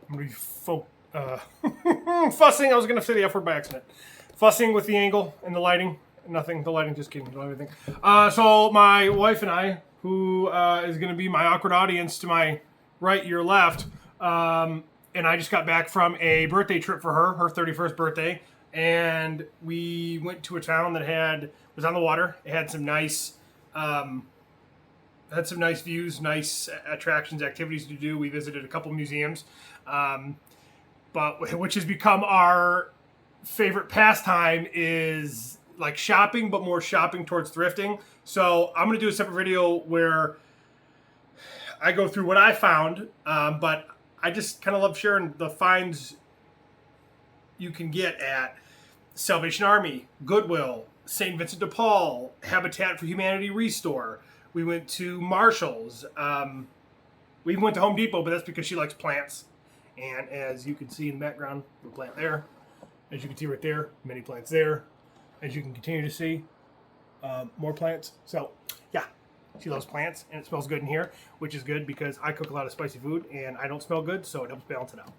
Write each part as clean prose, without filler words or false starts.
I'm going to be fussing. I was going to say the F word by accident. Fussing with the angle and the lighting. Nothing. The lighting just kidding. Don't have anything. So my wife and I, who is going to be my awkward audience to my right, your left, and I just got back from a birthday trip for her 31st birthday, and we went to a town that was on the water. It had some nice views, nice attractions, activities to do. We visited a couple museums, but which has become our favorite pastime is like shopping, but more shopping towards thrifting. So I'm going to do a separate video where I go through what I found, but I just kind of love sharing the finds you can get at Salvation Army, Goodwill, St. Vincent de Paul, Habitat for Humanity Restore. We went to Marshall's. We even went to Home Depot, but that's because she likes plants. And as you can see in the background, a plant there. As you can see right there, many plants there. As you can continue to see, more plants. So, yeah, she loves plants, and it smells good in here, which is good because I cook a lot of spicy food, and I don't smell good, so it helps balance it out.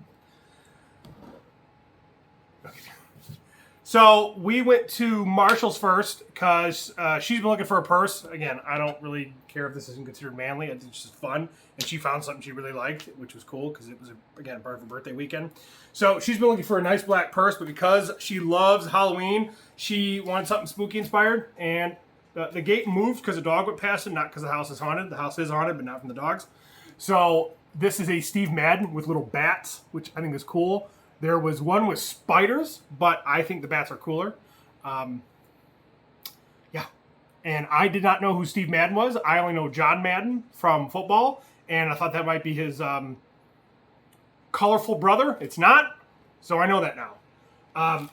Okay. So we went to Marshall's first because she's been looking for a purse. Again, I don't really care if this isn't considered manly. It's just fun. And she found something she really liked, which was cool because it was, again, part of her birthday weekend. So she's been looking for a nice black purse, but because she loves Halloween, she wanted something spooky inspired. And the gate moved because a dog went past it, not because the house is haunted. The house is haunted, but not from the dogs. So this is a Steve Madden with little bats, which I think is cool. There was one with spiders, but I think the bats are cooler. Yeah. And I did not know who Steve Madden was. I only know John Madden from football, and I thought that might be his colorful brother. It's not, so I know that now.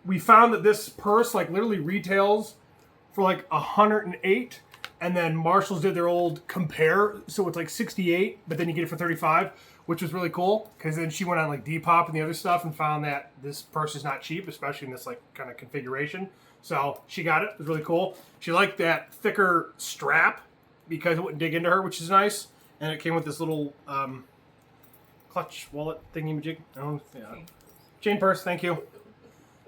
We found that this purse like literally retails for like $108, and then Marshalls did their old compare, so it's like $68, but then you get it for $35. Which was really cool, because then she went on like Depop and the other stuff and found that this purse is not cheap, especially in this like kind of configuration. So she got it. It was really cool. She liked that thicker strap because it wouldn't dig into her, which is nice. And it came with this little clutch wallet thingy-majig. Chain purse, thank you.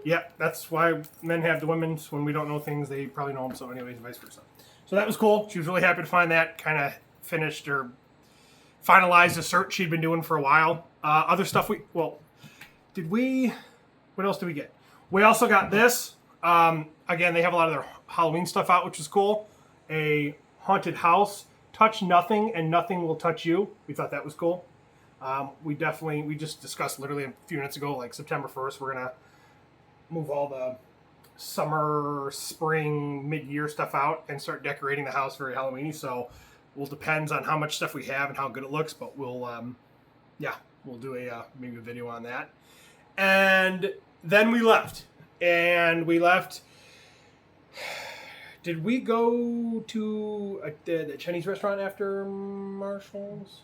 Yeah, that's why men have the women's. When we don't know things, they probably know them. So anyways, vice versa. So that was cool. She was really happy to find that. Kind of finished or finalized a search she'd been doing for a while. Other stuff what else did we get? We also got this. Again, they have a lot of their Halloween stuff out, which is cool. A haunted house. Touch nothing and nothing will touch you. We thought that was cool. We just discussed literally a few minutes ago, like September 1st, we're going to move all the summer, spring, mid-year stuff out and start decorating the house very Halloween-y. So depends on how much stuff we have and how good it looks, but we'll do maybe a video on that. And then we left. Did we go to the Chinese restaurant after Marshall's?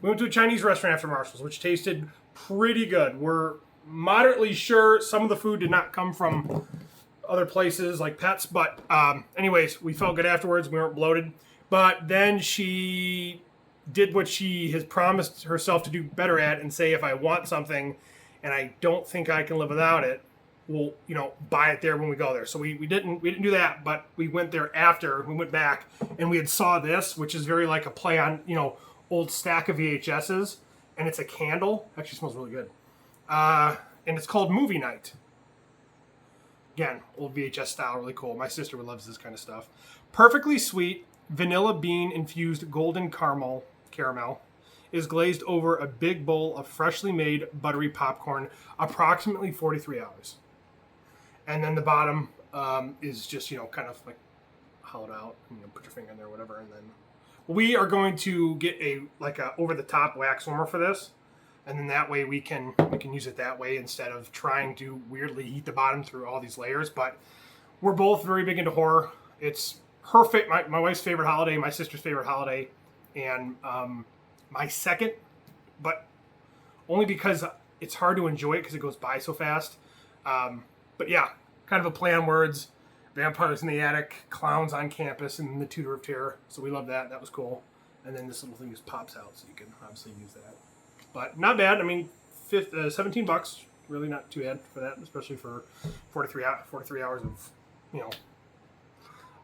We went to a Chinese restaurant after Marshall's, which tasted pretty good. We're moderately sure some of the food did not come from other places like Pets, but anyways, we felt good afterwards. We weren't bloated. But then she did what she has promised herself to do better at and say, if I want something and I don't think I can live without it, we'll, buy it there when we go there. So we didn't do that, but we went there after. We went back and we had saw this, which is very like a play on, old stack of VHSs. And it's a candle. Actually smells really good. And it's called Movie Night. Again, old VHS style, really cool. My sister loves this kind of stuff. Perfectly sweet. Vanilla bean infused golden caramel is glazed over a big bowl of freshly made buttery popcorn, approximately 43 hours. And then the bottom is just, kind of like hollowed out. Put your finger in there, whatever. And then we are going to get a over-the-top wax warmer for this. And then that way we can use it that way instead of trying to weirdly heat the bottom through all these layers. But we're both very big into horror. It's perfect. My wife's favorite holiday, my sister's favorite holiday, and my second, but only because it's hard to enjoy it because it goes by so fast. But yeah, kind of a play on words. Vampires in the attic, clowns on campus, and the Tutor of Terror. So we love that. That was cool. And then this little thing just pops out, so you can obviously use that. but not bad. I mean, 17 bucks, really not too bad for that, especially for 43 hours of, you know,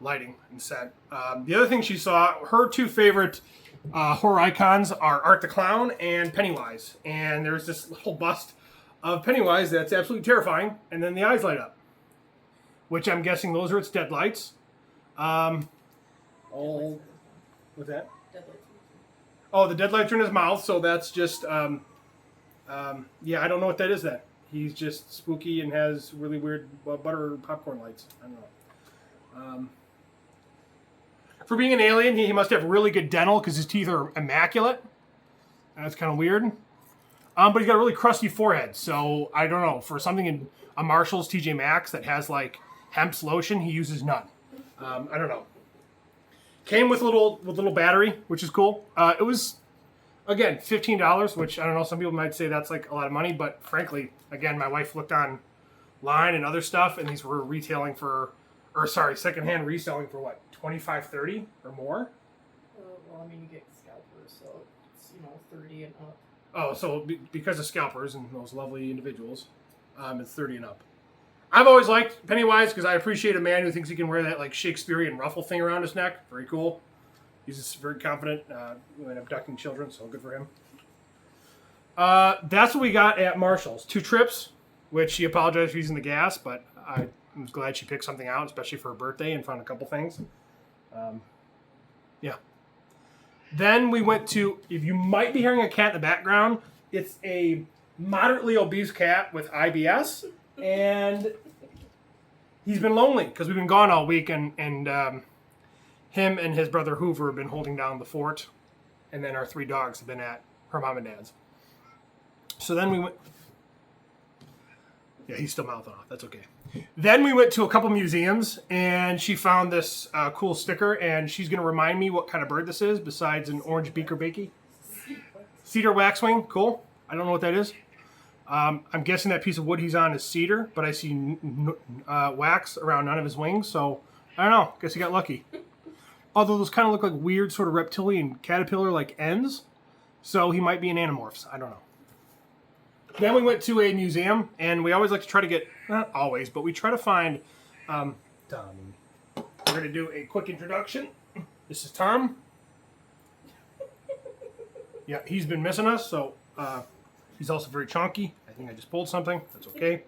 lighting and set. The other thing she saw, her two favorite horror icons are Art the Clown and Pennywise. And there's this little bust of Pennywise that's absolutely terrifying, and then the eyes light up, which I'm guessing those are its deadlights. Oh, what's that? Oh, the deadlights are in his mouth, so that's just, yeah, I don't know what that is then. He's just spooky and has really weird butter popcorn lights. I don't know. For being an alien, he must have really good dental because his teeth are immaculate. That's kind of weird. But he's got a really crusty forehead, so I don't know. For something in a Marshall's TJ Maxx that has like hemp's lotion, he uses none. I don't know. Came with a little battery, which is cool. It was, again, $15, which I don't know. Some people might say that's like a lot of money, but frankly, again, my wife looked online and other stuff, and these were secondhand reselling for what, $25, $30 or more? Well, I mean, you get scalpers, so it's, 30 and up. Oh, so because of scalpers and those lovely individuals, it's 30 and up. I've always liked Pennywise because I appreciate a man who thinks he can wear that like Shakespearean ruffle thing around his neck. Very cool. He's just very confident when abducting children, so good for him. That's what we got at Marshall's. 2 trips, which she apologized for using the gas, but I'm glad she picked something out, especially for her birthday, and found a couple things. Yeah. Then we went to, if you might be hearing a cat in the background, it's a moderately obese cat with IBS, and he's been lonely because we've been gone all week, and him and his brother Hoover have been holding down the fort, and then our 3 dogs have been at her mom and dad's. So then we went... Yeah, he's still mouthing off. That's okay. Then we went to a couple museums, and she found this cool sticker, and she's going to remind me what kind of bird this is, besides an orange beaker bakey. Cedar waxwing. Cool. I don't know what that is. I'm guessing that piece of wood he's on is cedar, but I see wax around none of his wings, so I don't know. Guess he got lucky. Although those kind of look like weird sort of reptilian caterpillar-like ends, so he might be an Animorphs. I don't know. Then we went to a museum, and we always like to try to get, not always, but we try to find, Tom. We're going to do a quick introduction. This is Tom. Yeah, he's been missing us, so he's also very chonky. I think I just pulled something. That's okay.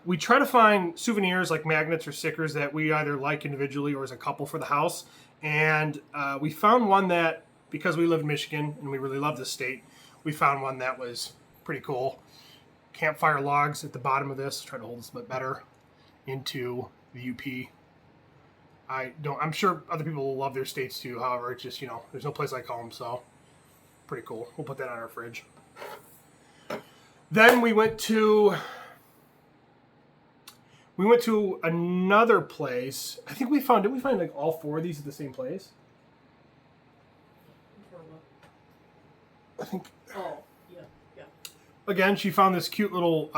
We try to find souvenirs like magnets or stickers that we either like individually or as a couple for the house. And we found one that, because we live in Michigan and we really love this state, we found one that was pretty cool. Campfire logs at the bottom of this. Try to hold this a bit better into the UP. I'm sure other people will love their states too. However, it's just, there's no place like home, so pretty cool. We'll put that on our fridge. Then we went to another place. I think did we find like all 4 of these at the same place? I think. Oh, yeah. Again, she found this cute little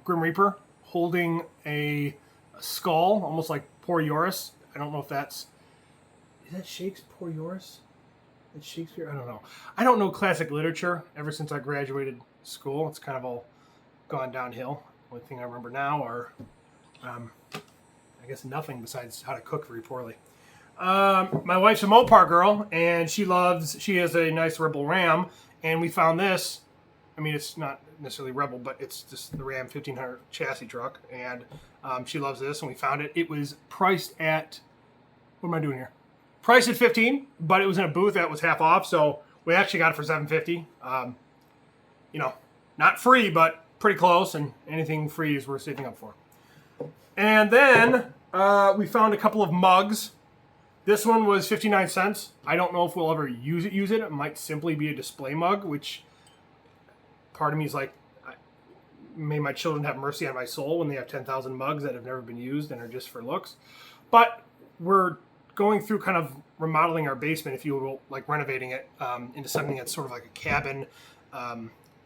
Grim Reaper holding a skull, almost like Poor Yoris. I don't know if is that Shakespeare? Poor Yoris? It's Shakespeare? I don't know. I don't know classic literature. Ever since I graduated school, it's kind of all gone downhill. Only thing I remember now are, I guess, nothing besides how to cook very poorly. My wife's a Mopar girl, and she has a nice Rebel Ram, and we found this. I mean, it's not necessarily Rebel, but it's just the Ram 1500 chassis truck, and she loves this, and we found it. It was priced at, what am I doing here? Priced at $15, but it was in a booth that was half off, so we actually got it for $7.50. Not free, but pretty close, and anything free is worth saving up for. And then we found a couple of mugs. This one was 59 cents. I don't know if we'll ever use it. It might simply be a display mug, which part of me is like, may my children have mercy on my soul when they have 10,000 mugs that have never been used and are just for looks. But we're going through kind of remodeling our basement, if you will, like renovating it into something that's sort of like a cabin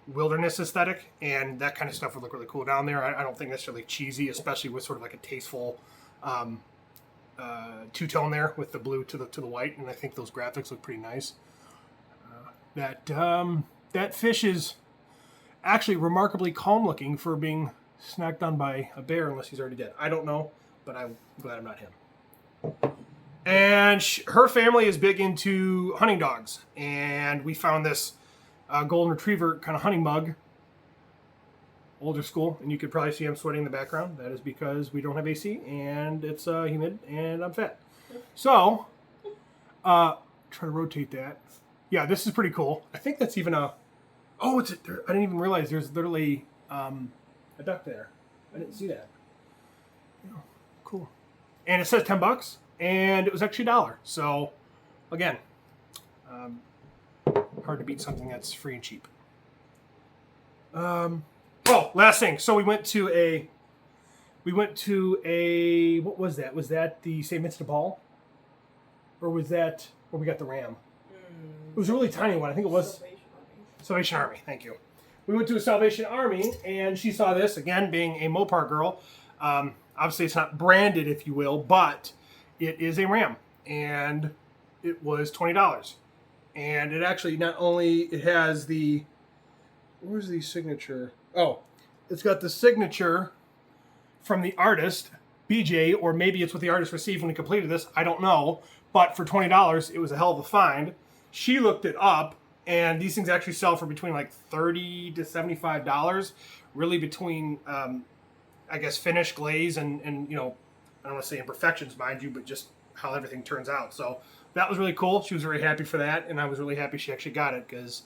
wilderness aesthetic, and that kind of stuff would look really cool down there. I don't think necessarily cheesy, especially with sort of like a tasteful two-tone there with the blue to the white, and I think those graphics look pretty nice. that fish is actually remarkably calm looking for being snacked on by a bear, unless he's already dead. I don't know, but I'm glad I'm not him. And her family is big into hunting dogs, and we found this golden retriever kind of hunting mug, older school, and you could probably see I'm sweating in the background. That is because we don't have AC, and it's humid, and I'm fat. So, try to rotate that. Yeah, this is pretty cool. I think that's even a... Oh, I didn't even realize there's literally a duck there. I didn't see that. Yeah, cool. And it says $10, and it was actually $1. So, again, hard to beat something that's free and cheap. Oh, last thing. So we went to a. What was that? Was that the St. Vincent de Paul, or was that where we got the ram? It was a really tiny one. I think it was Salvation Army. Thank you. We went to a Salvation Army, and she saw this, again, being a Mopar girl. Obviously, it's not branded, if you will, but it is a ram, and it was $20. And it actually not only, it has the, where's the signature? Oh, it's got the signature from the artist, BJ, or maybe it's what the artist received when he completed this. I don't know. But for $20, it was a hell of a find. She looked it up, and these things actually sell for between like $30 to $75. Really between, I guess, finish, glaze, and you know, I don't want to say imperfections, mind you, but just how everything turns out. So that was really cool. She was very happy for that, and I was really happy she actually got it because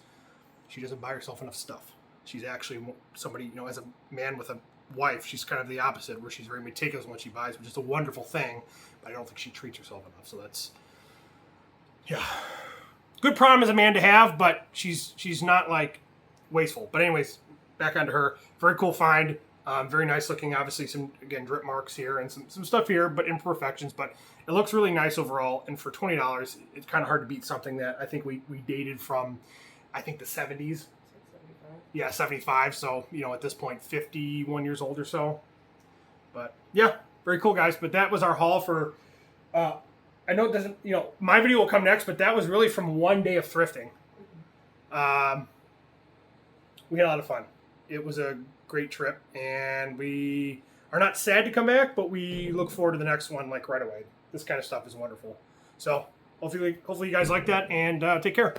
she doesn't buy herself enough stuff. She's actually somebody, you know, as a man with a wife, she's kind of the opposite, where she's very meticulous in what she buys, which is a wonderful thing, but I don't think she treats herself enough. So that's, yeah, good problem as a man to have, but she's not like wasteful. But anyways, back onto her. Very cool find. Very nice looking. Obviously, some, again, drip marks here and some stuff here, but imperfections. But it looks really nice overall. And for $20, it's kind of hard to beat something that I think we dated from, I think, the 70s. 75. Yeah, 75. So, you know, at this point, 51 years old or so. But yeah, very cool, guys. But that was our haul for. I know it doesn't. You know, my video will come next, but that was really from one day of thrifting. We had a lot of fun. It was a great trip, and we are not sad to come back, but we look forward to the next one like right away. This kind of stuff is wonderful. So hopefully you guys like that, and take care.